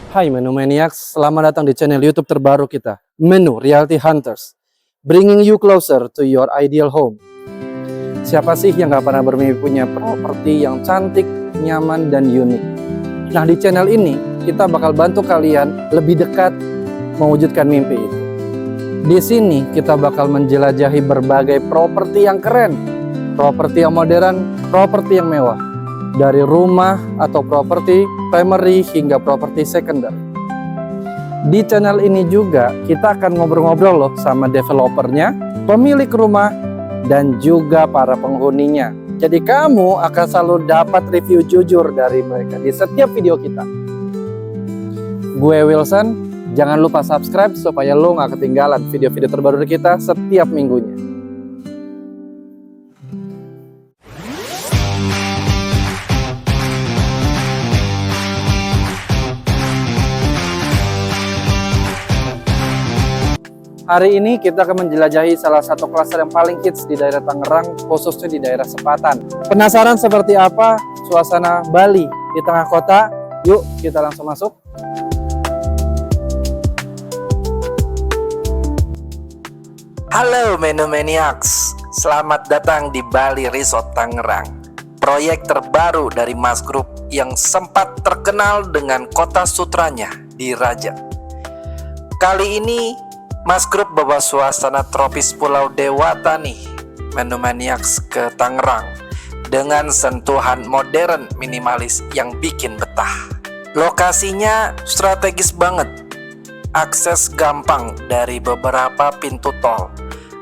Hai Menu Maniacs, selamat datang di channel YouTube terbaru kita, Menu Realty Hunters, bringing you closer to your ideal home. Siapa sih yang gak pernah bermimpi punya properti yang cantik, nyaman, dan unik? Nah, di channel ini kita bakal bantu kalian lebih dekat mewujudkan mimpi itu. Di sini kita bakal menjelajahi berbagai properti yang keren, properti yang modern, properti yang mewah. Dari rumah atau properti primary hingga properti secondary. Di channel ini juga kita akan ngobrol-ngobrol loh sama developernya, pemilik rumah, dan juga para penghuninya. Jadi kamu akan selalu dapat review jujur dari mereka di setiap video kita. Gue Wilson, jangan lupa subscribe supaya lo gak ketinggalan video-video terbaru dari kita setiap minggunya. Hari ini kita akan menjelajahi salah satu klaster yang paling hits di daerah Tangerang, khususnya di daerah Sepatan. Penasaran seperti apa suasana Bali di tengah kota? Yuk kita langsung masuk. Halo Menu Maniacs, selamat datang di Bali Resort Tangerang. Proyek terbaru dari Mas Group yang sempat terkenal dengan kota sutranya di Raja. Kali ini Mas Group bawa suasana tropis Pulau Dewata nih, Menu Maniacs ke Tangerang dengan sentuhan modern minimalis yang bikin betah. Lokasinya strategis banget, akses gampang dari beberapa pintu tol,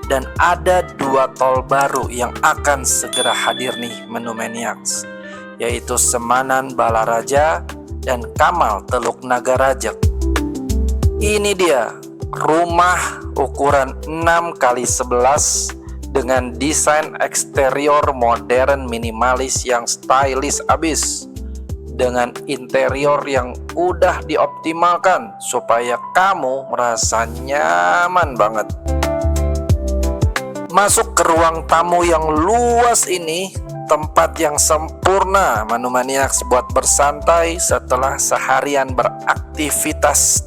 dan ada 2 tol baru yang akan segera hadir nih Menu Maniacs, yaitu Semanan Balaraja dan Kamal Teluk Nagarajek. Ini dia rumah ukuran 6x11 dengan desain eksterior modern minimalis yang stylish abis, dengan interior yang udah dioptimalkan supaya kamu merasa nyaman banget. Masuk ke ruang tamu yang luas ini, tempat yang sempurna Menu Maniacs buat bersantai setelah seharian beraktivitas.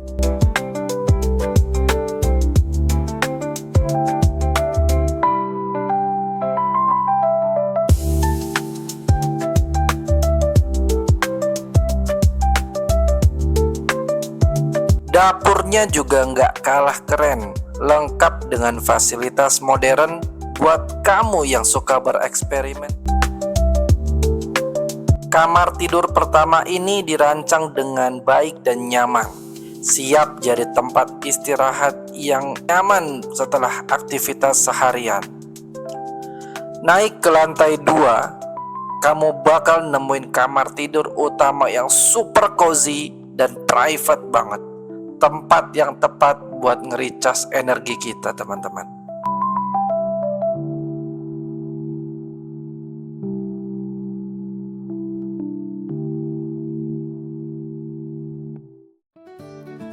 Dapurnya juga nggak kalah keren, lengkap dengan fasilitas modern buat kamu yang suka bereksperimen. Kamar tidur pertama ini dirancang dengan baik dan nyaman, siap jadi tempat istirahat yang nyaman setelah aktivitas seharian. Naik ke lantai 2, kamu bakal nemuin kamar tidur utama yang super cozy dan private banget. Tempat yang tepat buat nge-recharge energi kita, teman-teman.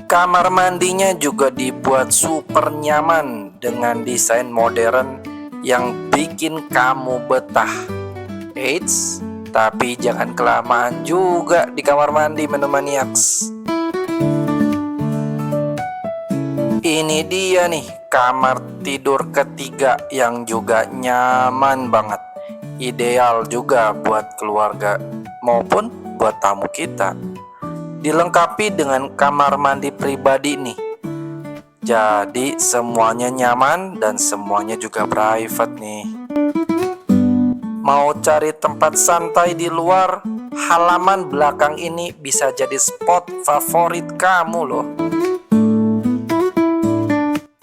Kamar mandinya juga dibuat super nyaman dengan desain modern yang bikin kamu betah. Eits, tapi jangan kelamaan juga di kamar mandi Menu Maniacs. Ini dia nih kamar tidur ketiga yang juga nyaman banget. Ideal juga buat keluarga maupun buat tamu kita. Dilengkapi dengan kamar mandi pribadi nih. Jadi semuanya nyaman dan semuanya juga private nih. Mau cari tempat santai di luar, halaman belakang ini bisa jadi spot favorit kamu loh.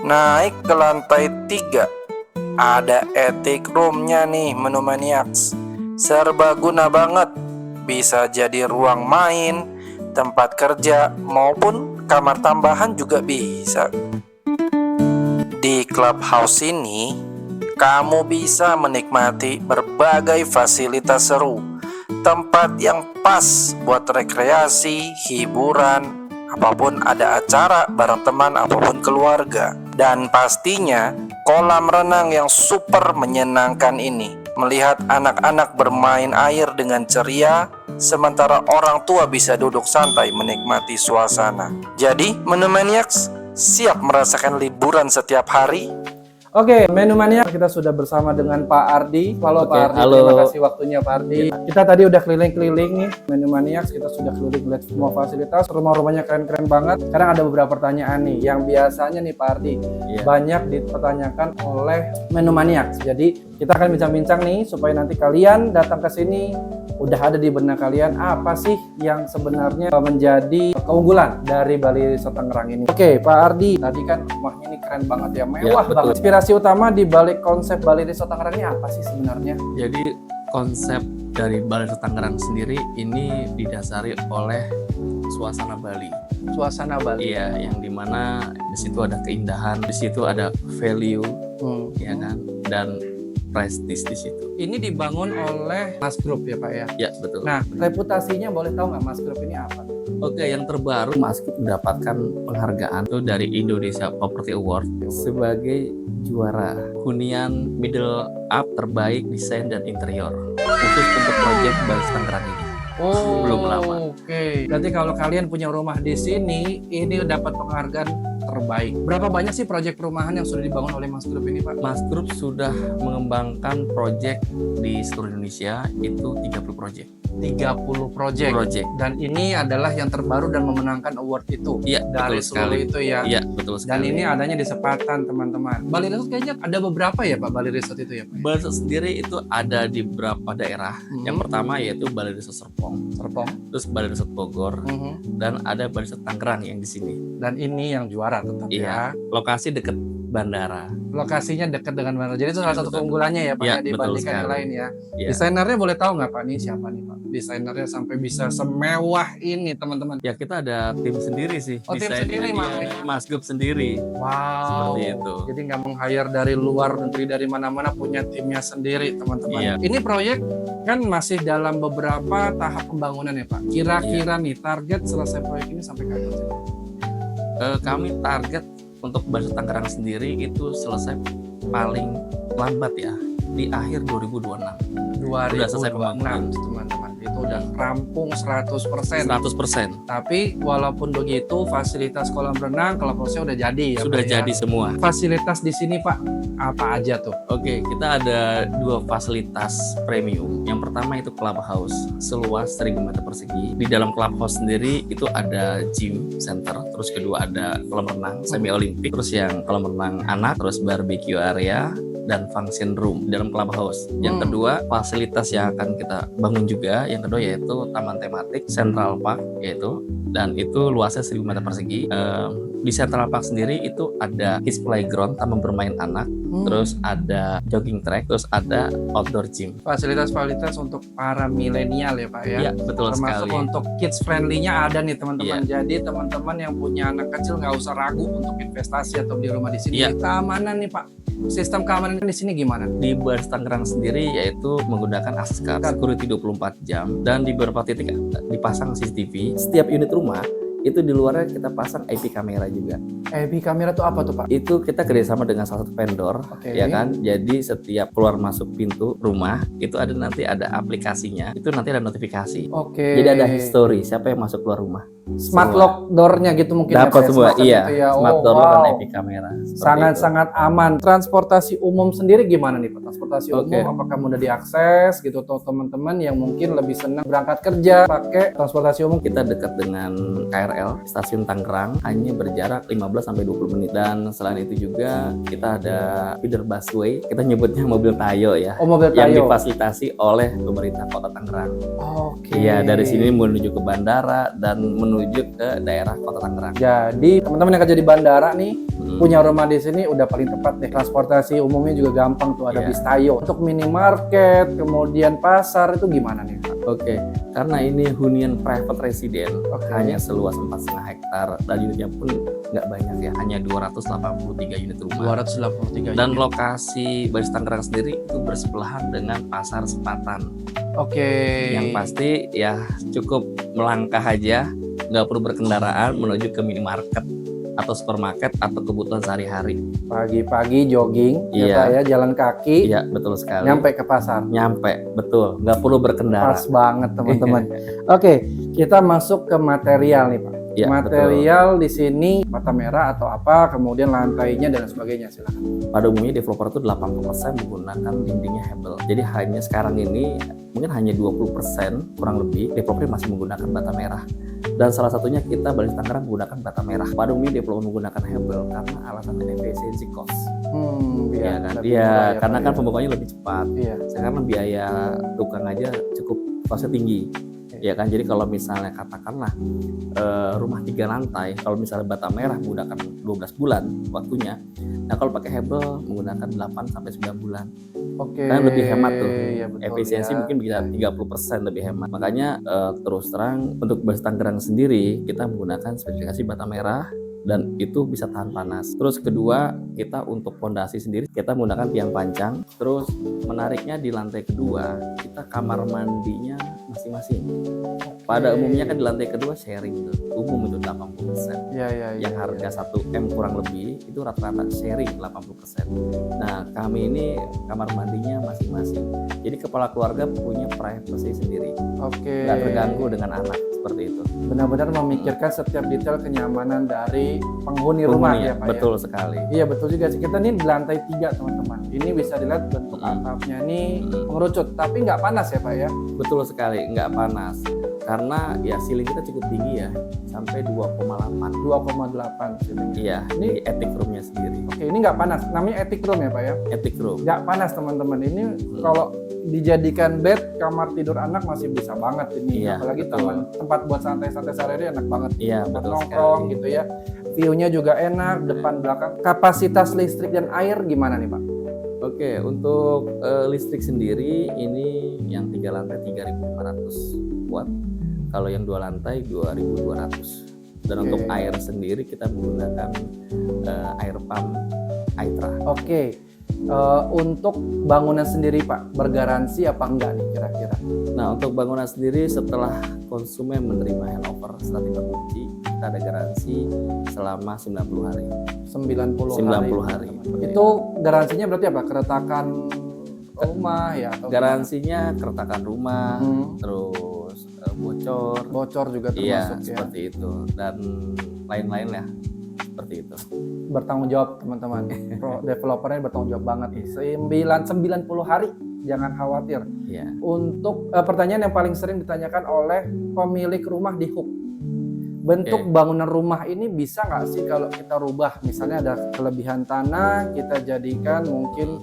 Naik ke lantai 3, ada attic roomnya nih Menu Maniacs. Serbaguna banget, bisa jadi ruang main, tempat kerja, maupun kamar tambahan juga bisa. Di clubhouse ini, kamu bisa menikmati berbagai fasilitas seru, tempat yang pas buat rekreasi, hiburan, apapun ada acara bareng teman apapun keluarga. Dan pastinya kolam renang yang super menyenangkan ini. Melihat anak-anak bermain air dengan ceria sementara orang tua bisa duduk santai menikmati suasana. Jadi, Menu Maniacs siap merasakan liburan setiap hari? Oke, Menu Mania, kita sudah bersama dengan Pak Ardi. Halo Oke, Pak Ardi, halo. terima kasih waktunya Pak Ardi. Kita tadi udah keliling-keliling nih, Menu Mania, kita sudah keliling lihat semua fasilitas, rumah-rumahnya keren-keren banget. Sekarang ada beberapa pertanyaan nih, yang biasanya nih Pak Ardi, banyak dipertanyakan oleh Menu Mania. Jadi kita akan bincang-bincang nih, supaya nanti kalian datang ke sini, udah ada di benak kalian apa sih yang sebenarnya menjadi keunggulan dari Bali Resort Tangerang ini. Oke, Pak Ardi, tadi kan rumahnya ini keren banget ya, mewah betul. banget. Inspirasi utama di balik konsep Bali Resort Tangerang ini apa sih sebenarnya? Jadi konsep dari Bali Resort Tangerang sendiri ini didasari oleh suasana Bali. Suasana Bali. Iya, yang dimana di situ ada keindahan, di situ ada value, ya kan, dan prestis di situ. Ini dibangun oleh Mas Group ya Pak ya? Ya, betul. Nah, reputasinya boleh tahu nggak Mas Group ini apa? Oke, yang terbaru Mas Group mendapatkan penghargaan itu dari Indonesia Property Award sebagai juara hunian middle up terbaik desain dan interior khusus untuk proyek Bali Resort Tangerang ini. Oh, belum lama. Oke. Berarti kalau kalian punya rumah di sini, ini dapat penghargaan terbaik. Berapa banyak sih proyek perumahan yang sudah dibangun oleh Mas Group ini, Pak? Mas Group sudah mengembangkan proyek di seluruh Indonesia itu 30 proyek. 30 proyek. Dan ini adalah yang terbaru dan memenangkan award itu. Iya, dari betul seluruh sekali. itu ya. Iya, betul sekali. Dan ini adanya di Sepatan, teman-teman. Bali Resort kayaknya ada beberapa ya, Pak, Bali Resort itu ya, Pak? Bali Resort sendiri itu ada di beberapa daerah. Yang pertama yaitu Bali Resort Serpong, terus Bali Resort Bogor, dan ada Bali Resort Tangerang yang di sini. Dan ini yang juara tetap ya. Lokasi dekat bandara. Lokasinya dekat dengan bandara. Jadi itu salah satu keunggulannya ya Pak, Ya, ya, dibandingkan yang betul lain ya. Ya. Desainernya boleh tahu nggak Pak, nih siapa nih Pak? Desainernya sampai bisa semewah ini teman-teman. Ya, kita ada tim sendiri sih. Oh, tim Desainnya sendiri, dia, Mas Group sendiri. Wow. Seperti itu. Jadi nggak meng-hire dari luar negeri, dari mana-mana, punya timnya sendiri teman-teman. Iya. Ini proyek kan masih dalam beberapa tahap pembangunan ya Pak. Kira-kira nih target selesai proyek ini sampai kapan sih? Kami target untuk Bali Resort Tangerang sendiri itu selesai paling lambat ya di akhir 2026. 2026 teman-teman. Itu udah rampung 100%. 100%. Tapi walaupun begitu fasilitas kolam renang, clubhouse-nya udah jadi ya. Sudah Pak, ya? jadi semua. Fasilitas di sini Pak apa aja tuh? Oke, kita ada dua fasilitas premium. Yang pertama itu clubhouse seluas 1000 meter persegi. Di dalam clubhouse sendiri itu ada gym center, terus kedua ada kolam renang semi olimpik, terus yang kolam renang anak, terus barbecue area dan function room dalam clubhouse. Yang kedua, fasilitas yang akan kita bangun juga, yang kedua yaitu taman tematik Central Park yaitu, dan itu luasnya 1000 meter persegi. Di Central Park sendiri itu ada kids playground, taman bermain anak, terus ada jogging track, terus ada outdoor gym. Fasilitas-fasilitas untuk para milenial ya Pak ya. Iya, betul Termasuk sekali. untuk kids friendly-nya ada nih teman-teman. Jadi teman-teman yang punya anak kecil nggak usah ragu untuk investasi atau di rumah di sini. Iya. Keamanan nih Pak. Sistem keamanan di sini gimana? Di Bali Resort Tangerang sendiri yaitu menggunakan access card security 24 jam, dan di beberapa titik dipasang CCTV. Setiap unit rumah itu di luarnya kita pasang IP kamera juga. IP kamera tuh apa tuh Pak? Itu kita kerjasama dengan salah satu vendor, Oke. ya kan. Jadi setiap keluar masuk pintu rumah itu nanti ada aplikasinya, itu nanti ada notifikasi. Oke. Jadi ada history siapa yang masuk keluar rumah. Smart Semua. lock door-nya gitu mungkin ya, Dapat Pak, semua, semacam iya. itu ya. Smart Oh, door dan wow. IP kamera. Seperti itu. Sangat-sangat aman. Transportasi umum sendiri gimana nih Pak? Transportasi Oke. umum apakah mudah diakses gitu, atau teman-teman yang mungkin lebih senang berangkat kerja pakai transportasi umum? Kita dekat dengan KRL stasiun Tangerang, hanya berjarak 15 sampai 20 menit. Dan selain itu juga kita ada feeder busway, kita nyebutnya mobil Tayo ya. Oh, mobil Yang Tayo. difasilitasi oleh pemerintah Kota Tangerang. Oke. Iya, dari sini menuju ke bandara dan menuju ke daerah Kota Tangerang. Jadi teman-teman yang kerja di bandara nih Hmm. punya rumah di sini udah paling tepat deh. Transportasi umumnya juga gampang tuh, ada Iya. bis Tayo. Untuk minimarket, kemudian pasar itu gimana nih Pak? Oke, karena ini hunian private resident, Oke. hanya seluas 4,5 hektar, dan unitnya pun nggak banyak ya, hanya 283 unit rumah. 283. Dan lokasi Bali Resort Tangerang sendiri itu bersebelahan dengan Pasar Sepatan. Oke. Yang pasti ya cukup melangkah aja, nggak perlu berkendaraan menuju ke minimarket. atau supermarket atau kebutuhan sehari-hari. Pagi-pagi jogging, ya Iya. Pak ya, jalan kaki, Iya, betul sekali. nyampe ke pasar. Nyampe, betul. Nggak perlu berkendara. Pas banget teman-teman. Oke, kita masuk ke material nih Pak. Iya, Material di sini bata merah atau apa, kemudian lantainya dan sebagainya, silakan. Pada umumnya developer itu 80% menggunakan dindingnya Hebel. Jadi hanya sekarang ini mungkin hanya 20% kurang lebih developer masih menggunakan bata merah. Dan salah satunya kita Bali Tangerang menggunakan bata merah. Pada umumnya developer menggunakan Hebel karena alasan efisiensi cost. Iya kan? lebih Iya, murah ya, karena Pak, kan ya. pembukanya lebih cepat. Iya. Sekarang biaya tukang aja cukup costnya tinggi. Ya kan, jadi kalau misalnya katakanlah rumah 3 lantai, kalau misalnya bata merah menggunakan 12 bulan waktunya, nah kalau pakai Hebel menggunakan 8 sampai 9 bulan. Oke. Kan lebih hemat tuh. Iya, betul, Efisiensi ya. mungkin bisa 30% lebih hemat. Makanya terus terang untuk Bali Tangerang sendiri kita menggunakan spesifikasi bata merah dan itu bisa tahan panas. Terus kedua, kita untuk fondasi sendiri kita menggunakan tiang pancang. Terus menariknya di lantai kedua kita kamar mandinya masing-masing. Pada umumnya kan di lantai kedua sharing tuh, umum itu 80%. Iya. Yang harga 1M kurang lebih itu rata-rata sharing 80%. Nah, kami ini kamar mandinya masing-masing. Jadi kepala keluarga punya privacy sendiri. Oke. Nggak terganggu dengan anak seperti itu. Benar-benar memikirkan setiap detail kenyamanan dari penghuni rumah ya Pak. Betul Ya? sekali. Iya betul juga sih. Kita nih di lantai 3 teman-teman. Ini bisa dilihat bentuk atapnya nih mengerucut, tapi nggak panas ya Pak ya? Betul sekali, nggak panas. Karena ya ceiling kita cukup tinggi ya, sampai 2,8. 2,8 ceiling. Iya, Ini- di attic roomnya sendiri. Oke, ini nggak panas. Namanya attic room ya Pak ya? Attic room. Nggak panas teman-teman. Ini kalau dijadikan bed kamar tidur anak masih bisa banget ini. Iya, Apalagi betul. tempat buat santai-santai sehari-hari enak banget. Iya, Tempat betul nongkrong sekali. gitu ya. View-nya juga enak, depan belakang. Kapasitas listrik dan air gimana nih Pak? Oke, untuk listrik sendiri ini yang 3 lantai 3.500 watt. Kalau yang 2 lantai 2.200. Dan Oke. untuk air sendiri kita menggunakan air pump Aitra. Oke, untuk bangunan sendiri Pak, bergaransi apa enggak nih kira-kira? Nah, untuk bangunan sendiri setelah konsumen menerima handover setelah terima kunci, kita ada garansi selama 90 hari. 90 hari. teman-teman. Itu garansinya berarti apa? Keretakan rumah ya? Atau Garansinya keretakan rumah, Hmm. terus bocor, bocor juga iya termasuk ya? seperti itu, dan lain-lain ya seperti itu. Bertanggung jawab teman-teman. Developernya bertanggung jawab banget. 90 hari, jangan khawatir. Iya. Untuk pertanyaan yang paling sering ditanyakan oleh pemilik rumah di HUK. Bentuk Oke. bangunan rumah ini bisa nggak sih kalau kita rubah? Misalnya ada kelebihan tanah, kita jadikan mungkin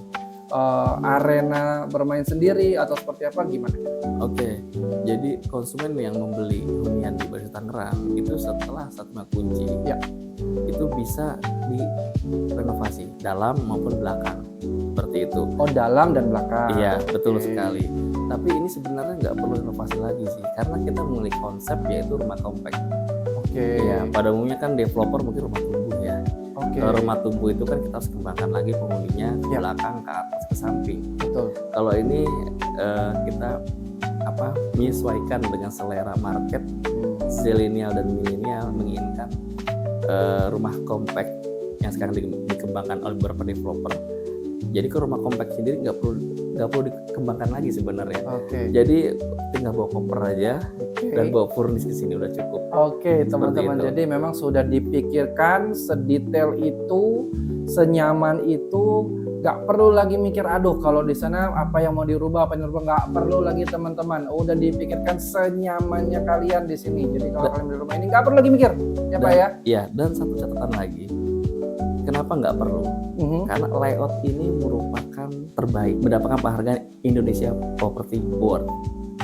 arena bermain sendiri atau seperti apa, gimana? Oke, jadi konsumen yang membeli hunian di Bali Tangerang itu setelah terima kunci, Ya. itu bisa direnovasi dalam maupun belakang, seperti itu. Oh, dalam dan belakang. Iya, betul Oke. sekali. Tapi ini sebenarnya nggak perlu renovasi lagi sih, karena kita memiliki konsep yaitu rumah kompak. Oke. Iya, pada umumnya kan developer mungkin rumah tumbuh ya. Oke. Kalau rumah tumbuh itu kan kita harus kembangkan lagi penghuninya ke Ya. belakang, ke atas, ke samping. Betul. Kalau ini kita menyesuaikan dengan selera market. Zilenial dan milenial menginginkan rumah kompak yang sekarang dikembangkan oleh beberapa developer. Jadi ke rumah kompak sendiri nggak perlu dikembangkan lagi sebenarnya. Oke. Jadi tinggal bawa koper aja dan bawa furnish ke sini udah cukup. Oke, Seperti teman-teman. itu. Jadi memang sudah dipikirkan sedetail itu, senyaman itu. Nggak perlu lagi mikir, aduh kalau di sana apa yang mau dirubah, apa yang dirubah, nggak perlu lagi teman-teman. Udah dipikirkan senyamannya kalian di sini. Jadi kalau kalian di rumah ini nggak perlu lagi mikir, ya Pak ya. Iya, dan satu catatan lagi. Kenapa nggak perlu? Mhm. Karena layout ini merupakan terbaik, mendapatkan penghargaan Indonesia Property Award.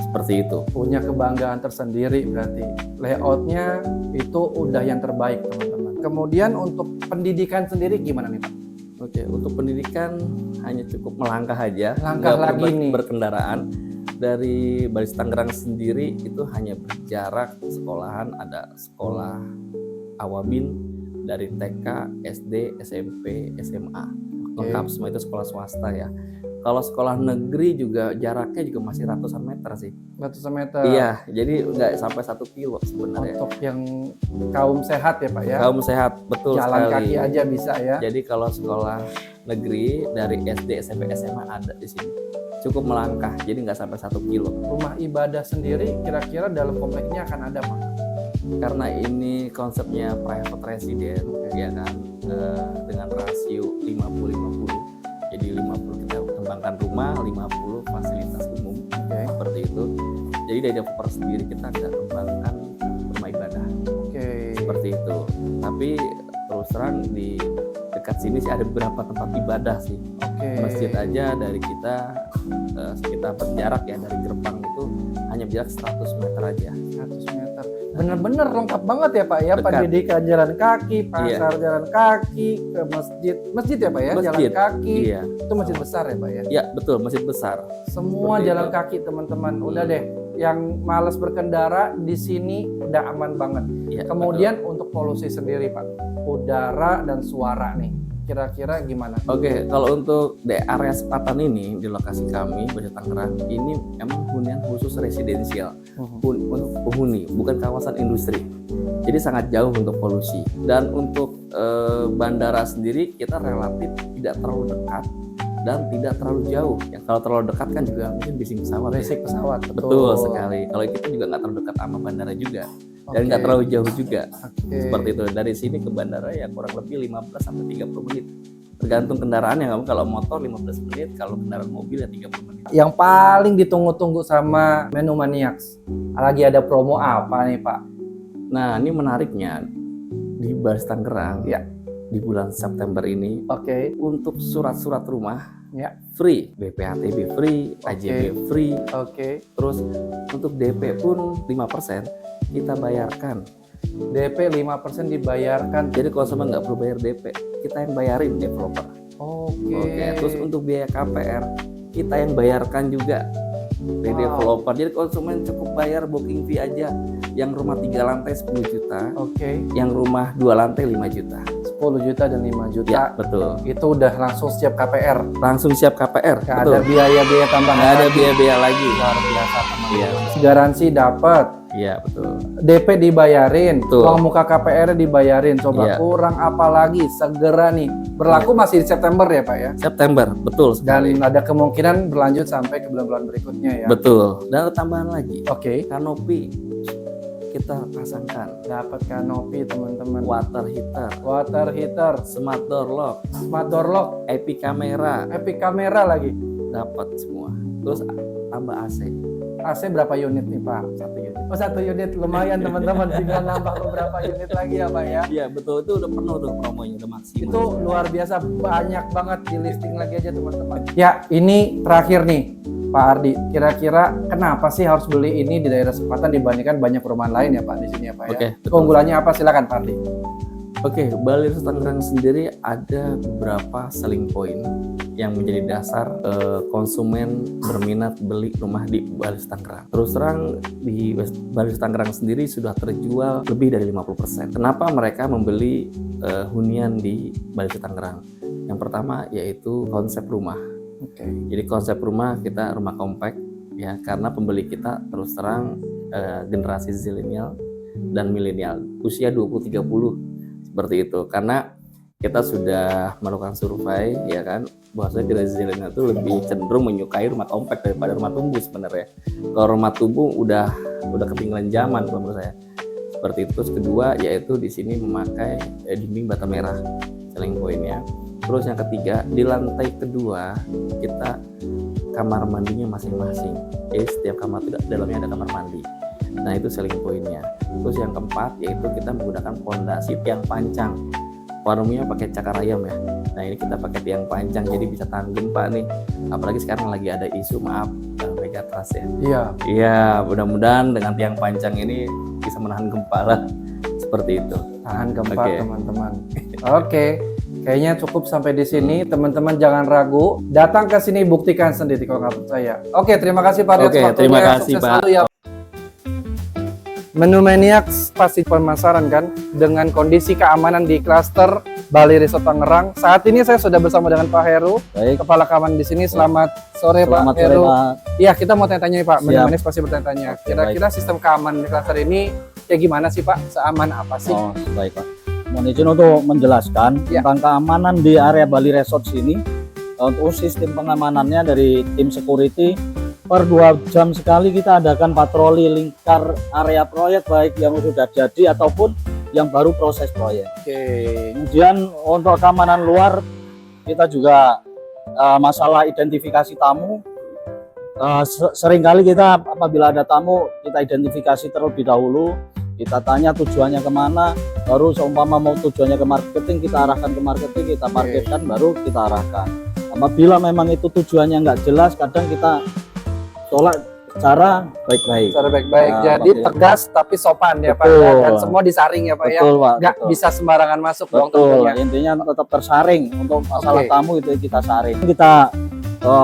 Seperti itu. Punya kebanggaan tersendiri berarti. Layoutnya itu udah yang terbaik teman-teman. Kemudian untuk pendidikan sendiri gimana nih Pak? Oke, untuk pendidikan hanya cukup melangkah aja, Langkah nggak perlu lagi nih. berkendaraan. Dari Bali Tangerang sendiri itu hanya berjarak sekolahan, ada sekolah Awabin dari TK, SD, SMP, SMA. Lengkap semua itu sekolah swasta ya. Kalau sekolah negeri juga jaraknya juga masih ratusan meter sih. Ratusan meter. Iya, jadi nggak sampai 1 kilo sebenarnya. Untuk yang kaum sehat ya Pak ya. Kaum sehat, betul Jalan sekali. kaki aja bisa ya. Jadi kalau sekolah negeri dari SD, SMP, SMA ada di sini. Cukup melangkah, jadi nggak sampai 1 kilo. Rumah ibadah sendiri kira-kira dalam kompleknya akan ada Pak? Karena ini konsepnya private resident, ya kan, dengan rasio 50-50. Jadi 50 kita kembangkan rumah, 50 fasilitas umum, seperti itu. Jadi dari developer sendiri kita tidak kembangkan rumah ibadah, seperti itu. Tapi terus terang di dekat sini sih ada beberapa tempat ibadah sih. Masjid aja dari kita sekitar berjarak ya dari gerbang itu hanya jarak 100 meter aja. 100 meter. Bener-bener lengkap banget ya Pak ya. Dekat. Pendidikan jalan kaki, pasar jalan kaki, ke masjid ya Pak ya. Masjid. Jalan kaki. Iya. Itu masjid besar ya Pak ya. Ya betul, masjid besar. Semua Seperti jalan itu. kaki teman-teman. Udah deh. Yang malas berkendara di sini udah aman banget. Ya, Kemudian untuk polusi sendiri Pak, udara dan suara nih, kira-kira gimana? Oke, kalau untuk di area Sepatan ini di lokasi kami Bali Tangerang ini emang hunian khusus residensial, untuk penghuni, bukan kawasan industri. Jadi sangat jauh untuk polusi. Dan untuk bandara sendiri kita relatif tidak terlalu dekat dan tidak terlalu jauh. Yang kalau terlalu dekat kan juga mungkin bising pesawat. Basic pesawat, Betul sekali. Kalau kita juga nggak terlalu dekat sama bandara juga. Dan nggak terlalu jauh juga. Seperti itu. Dari sini ke bandara ya kurang lebih 15 sampai 30 menit. Tergantung kendaraannya. Kalau motor 15 menit, kalau kendaraan mobil ya 30 menit. Yang paling ditunggu-tunggu sama Menu Maniacs, lagi ada promo apa nih Pak? Nah, ini menariknya di Bali Tangerang Ya. di bulan September ini untuk surat-surat rumah Ya. free, BPHTB free, AJB free. Terus untuk DP pun 5% kita bayarkan. DP 5% dibayarkan. Jadi konsumen nggak perlu bayar DP, kita yang bayarin developer. Terus untuk biaya KPR kita yang bayarkan juga dari developer. Jadi konsumen cukup bayar booking fee aja. Yang rumah 3 lantai 10 juta, yang rumah 2 lantai 5 juta. 10 juta dan 5 juta. Ya, betul. Itu udah langsung siap KPR. Langsung siap KPR. Gak ada biaya-biaya tambahan. Nggak ada biaya-biaya lagi. Luar biasa teman-teman. Iya. Garansi dapat. Iya, betul. DP dibayarin, Betul. uang muka KPR dibayarin. Coba Iya. kurang apa lagi? Segera nih. Berlaku masih di September ya Pak ya? September, betul sekali. Dan ada kemungkinan berlanjut sampai ke bulan-bulan berikutnya ya. Betul. Dan ada tambahan lagi. Oke. Kanopi kita pasangkan. Dapat kanopi teman-teman. Water heater, Smart door lock, IP kamera, epic kamera lagi. dapat semua. Terus tambah AC. AC berapa unit nih Pak? 1 unit. Oh 1 unit lumayan teman-teman. Tinggal nambah beberapa unit lagi ya Pak ya. Iya, betul. Itu udah penuh tuh promonya, udah maksimal. Itu luar biasa, banyak banget, di listing lagi aja teman-teman. Ya, ini terakhir nih Pak Ardi. Kira-kira kenapa sih harus beli ini di daerah Sepatan dibandingkan banyak perumahan lain ya Pak di sini ya Pak ya? Oke, betul. Keunggulannya apa? Silakan Pak Ardi. Oke, Bali Tangerang sendiri ada beberapa selling point yang menjadi dasar konsumen berminat beli rumah di Bali Tangerang. Terus terang di Bali Tangerang sendiri sudah terjual lebih dari 50%. Kenapa mereka membeli hunian di Bali Tangerang? Yang pertama yaitu konsep rumah. Jadi konsep rumah kita rumah kompak ya, karena pembeli kita terus terang generasi zilenial dan milenial usia 20-30 seperti itu. Karena kita sudah melakukan survei ya kan, bahwasanya generasi zilenial itu lebih cenderung menyukai rumah kompak daripada rumah tumbuh sebenarnya. Kalau rumah tumbuh udah ketinggalan zaman menurut saya. Seperti itu. Terus kedua yaitu di sini memakai dinding bata merah, selling point-nya. Terus yang ketiga, di lantai kedua kita kamar mandinya masing-masing. Jadi setiap kamar itu dalamnya ada kamar mandi. Nah itu selling point-nya. Terus yang keempat yaitu kita menggunakan pondasi tiang pancang. Warungnya pakai cakar ayam ya. Nah ini kita pakai tiang pancang jadi bisa tahan gempa nih. Apalagi sekarang lagi ada isu megatrust ya. Iya, mudah-mudahan dengan tiang pancang ini bisa menahan gempa lah. Seperti itu. Tahan gempa teman-teman. Oke. Kayaknya cukup sampai di sini. Teman-teman jangan ragu. Datang ke sini buktikan sendiri kalau nggak percaya. Oke, terima kasih Pak Riat. Oke, terima kasih Pak. Menu Maniacs pasti pemasaran kan dengan kondisi keamanan di klaster Bali Resort Tangerang. Saat ini saya sudah bersama dengan Pak Heru, Baik, Kepala Keamanan di sini. Selamat sore selamat Pak sore Heru. Pak. Iya, kita mau tanya-tanya nih Pak. Siap. Manis pasti bertanya-tanya. Oke, Kira-kira sistem keamanan di klaster ini kayak gimana sih Pak? Seaman apa sih? Oh, baik Pak. Mohon izin untuk menjelaskan Ya. tentang keamanan di area Bali Resort sini. Untuk sistem pengamanannya dari tim security, per 2 jam sekali kita adakan patroli lingkar area proyek, baik yang sudah jadi ataupun yang baru proses proyek. Oke. Kemudian untuk keamanan luar, kita juga masalah identifikasi tamu. Seringkali kita apabila ada tamu, kita identifikasi terlebih dahulu, kita tanya tujuannya kemana, baru seumpama mau tujuannya ke marketing, kita arahkan ke marketing, kita parkirkan, baru kita arahkan. Apabila memang itu tujuannya nggak jelas, kadang kita tolak secara baik-baik. Secara baik-baik. Nah, Jadi Pak, tegas tapi sopan ya Pak. Betul. Dan semua disaring ya Pak ya. Betul Pak. Nggak betul. bisa sembarangan masuk dong Betul, tentunya. intinya tetap tersaring. Untuk masalah Oke. tamu itu kita saring. Kita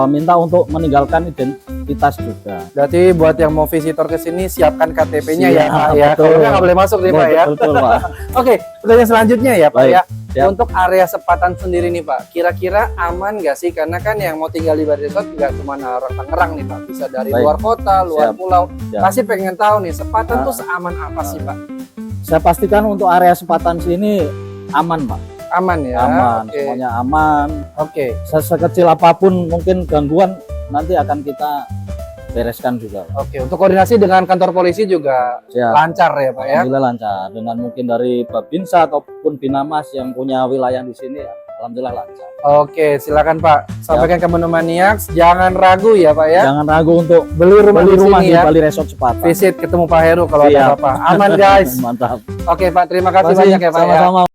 minta untuk meninggalkan identitas juga. Berarti buat yang mau visitor ke sini siapkan KTP-nya ya Siap, Pak ya. betul. Kalau nggak nggak boleh masuk nih Pak ya. Betul Pak. Oke, pertanyaan selanjutnya ya Pak Baik, ya. siap. Untuk area Sepatan sendiri nih Pak, kira-kira aman nggak sih? Karena kan yang mau tinggal di Bali Resort nggak cuma orang Tangerang nih Pak, bisa dari Baik. luar kota, luar Siap. pulau. Siap. Pasti pengen tahu nih Sepatan Nah. tuh seaman apa sih Pak? Saya pastikan untuk area Sepatan sini aman Pak. Aman ya. Aman, Oke. semuanya aman. Oke. Sekecil apapun mungkin gangguan nanti akan kita bereskan juga. Oke. Untuk koordinasi dengan kantor polisi juga Siap. lancar ya Pak ya. Alhamdulillah lancar. Dengan mungkin dari Babinsa ataupun Binamas yang punya wilayah di sini, alhamdulillah lancar. Oke, silakan Pak. Sampaikan ke Menu Maniacs, jangan ragu ya Pak ya. Jangan ragu untuk Beli rumah beli di rumah sini di ya. Bali Resort Sepatan. Visit ketemu Pak Heru kalau ada Siap. apa-apa. Aman guys. Mantap. Oke Pak, terima kasih Terima kasih. banyak ya Pak ya. Sama-sama.